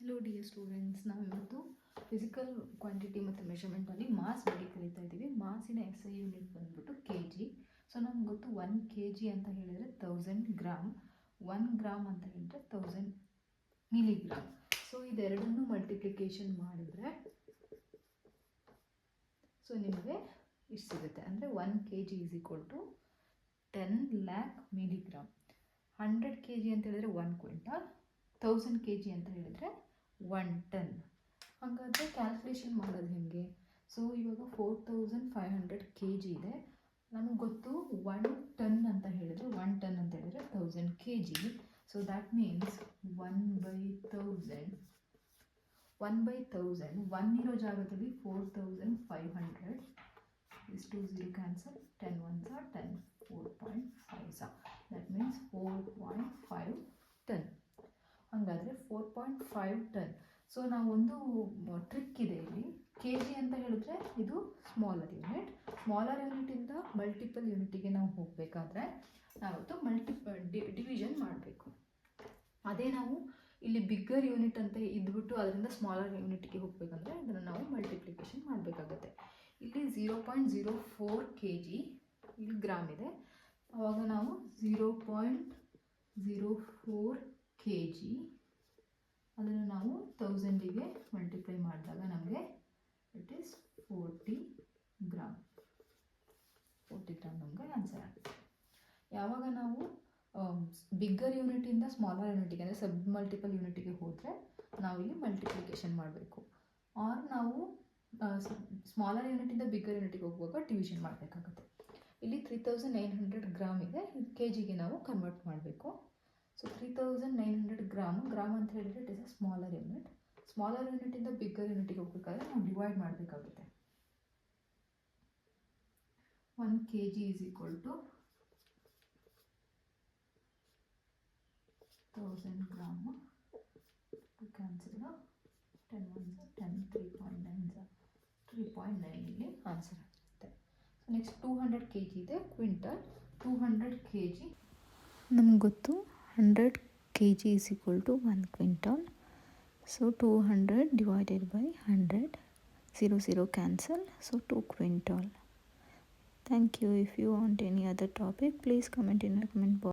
Hello dear students, ನಾವು ಇವತ್ತು physical quantity ಮತ್ತು ಮೆಷರ್ಮೆಂಟಲ್ಲಿ ಮಾಸ್ ಬಗ್ಗೆ ಕಲಿತಾ ಇದ್ದೀವಿ. ಮಾಸಿನ ಎಸ್ ಐ ಯೂನಿಟ್ ಬಂದ್ಬಿಟ್ಟು ಕೆ ಜಿ. ಸೊ ನಮ್ಗೆ ಗೊತ್ತು 1 kg ಅಂತ ಹೇಳಿದರೆ 1000 ಗ್ರಾಮ್, 1 ಗ್ರಾಮ್ ಅಂತ ಹೇಳಿದ್ರೆ 1000 ಮಿಲಿಗ್ರಾಮ್. ಸೊ ಇದೆರಡನ್ನು ಮಲ್ಟಿಪ್ಲಿಕೇಶನ್ ಮಾಡಿದರೆ ಸೊ ನಿಮಗೆ ಇಷ್ಟು ಸಿಗುತ್ತೆ. ಅಂದರೆ 1 kg is equal to 10 lakh milligram. 100 kg ಅಂತ ಹೇಳಿದ್ರೆ 1 ಕ್ವಿಂಟಲ್, 1000 kg ಅಂತ ಹೇಳಿದರೆ 1 ಟನ್. ಹಾಗಾದರೆ ಕ್ಯಾಲ್ಕುಲೇಷನ್ ಮಾಡೋದು ಹೇಗೆ? ಸೊ ಇವಾಗ 4500 kg ಇದೆ. ನಮಗೆ ಗೊತ್ತು 1 ಟನ್ ಅಂತ ಹೇಳಿದರೆ 1 ಟನ್ ಅಂತ ಹೇಳಿದರೆ 1000 kg. ಸೊ ದ್ಯಾಟ್ ಮೀನ್ಸ್ 1/1000 1 ಇರೋ ಜಾಗದಲ್ಲಿ 4500 is 2 0 cancel, 10 ones are 10, 4.5 that means 4.5 ton. ಹಾಗಾದರೆ 4.5 ಟನ್. ಸೊ ನಾವೊಂದು ಟ್ರಿಕ್ ಇದೆ ಇಲ್ಲಿ. ಕೆ ಜಿ ಅಂತ ಹೇಳಿದ್ರೆ ಇದು ಸ್ಮಾಲರ್ ಯೂನಿಟಿಂದ ಮಲ್ಟಿಪಲ್ ಯೂನಿಟಿಗೆ ನಾವು ಹೋಗಬೇಕಾದ್ರೆ ನಾವತ್ತು ಡಿವಿಷನ್ ಮಾಡಬೇಕು. ಅದೇ ನಾವು ಇಲ್ಲಿ ಬಿಗ್ಗರ್ ಯೂನಿಟ್ ಅಂತ ಇದ್ಬಿಟ್ಟು ಅದರಿಂದ ಸ್ಮಾಲರ್ ಯೂನಿಟ್ಗೆ ಹೋಗಬೇಕಂದ್ರೆ ಇದನ್ನು ನಾವು ಮಲ್ಟಿಪ್ಲಿಕೇಶನ್ ಮಾಡಬೇಕಾಗುತ್ತೆ. ಇಲ್ಲಿ 0.04 kg ಇಲ್ಲಿ ಗ್ರಾಮ್ ಇದೆ. ಆವಾಗ ನಾವು 0.04 kg ಅದನ್ನು ನಾವು 1000ಗೆ ಮಲ್ಟಿಪ್ಲೈ ಮಾಡಿದಾಗ ನಮಗೆ ಇಟ್ ಈಸ್ 40 ಗ್ರಾಮ್ ನಮಗೆ ಆನ್ಸರ್ ಆಗುತ್ತೆ. ಯಾವಾಗ ನಾವು ಬಿಗ್ಗರ್ ಯೂನಿಟಿಂದ ಸ್ಮಾಲರ್ ಯೂನಿಟಿಗೆ ಅಂದರೆ ಸಬ್ ಮಲ್ಟಿಪಲ್ ಯೂನಿಟಿಗೆ ಹೋದರೆ ನಾವಿಲ್ಲಿ ಮಲ್ಟಿಪ್ಲಿಕೇಶನ್ ಮಾಡಬೇಕು. ಆರ್ ನಾವು ಸ್ಮಾಲರ್ ಯೂನಿಟಿಂದ ಬಿಗ್ಗರ್ ಯೂನಿಟಿಗೆ ಹೋಗುವಾಗ ಡಿವಿಷನ್ ಮಾಡಬೇಕಾಗುತ್ತೆ. ಇಲ್ಲಿ 3900 ಗ್ರಾಮ್ ಇದೆ, ಕೆ ಜಿಗೆ ನಾವು ಕನ್ವರ್ಟ್ ಮಾಡಬೇಕು. ಸೊ 3900 ಗ್ರಾಮ್ ಅಂತ ಹೇಳಿದರೆ ಇಟ್ ಇಸ್ ಅ ಸ್ಮಾಲರ್ ಯೂನಿಟಿಂದ ಬಿಗ್ಗರ್ ಯೂನಿಟಿಗೆ ಹೋಗಬೇಕಾದ್ರೆ ನಾವು ಡಿವೈಡ್ ಮಾಡಬೇಕಾಗುತ್ತೆ. 1 kg is equal to 1000 gram. Cancel 10 1 10 3.9 ಇಲ್ಲಿ ಆನ್ಸರ್ ಆಗುತ್ತೆ. ನೆಕ್ಸ್ಟ್ 200 kg ಇದೆ, ಕ್ವಿಂಟಲ್. 200 kg ನಮ್ಗೆ ಗೊತ್ತು 100 kg is equal to 1 quintal. So 200 divided by 100, 0 cancel, so 2 quintal. Thank you. If you want any other topic, please comment in the comment box.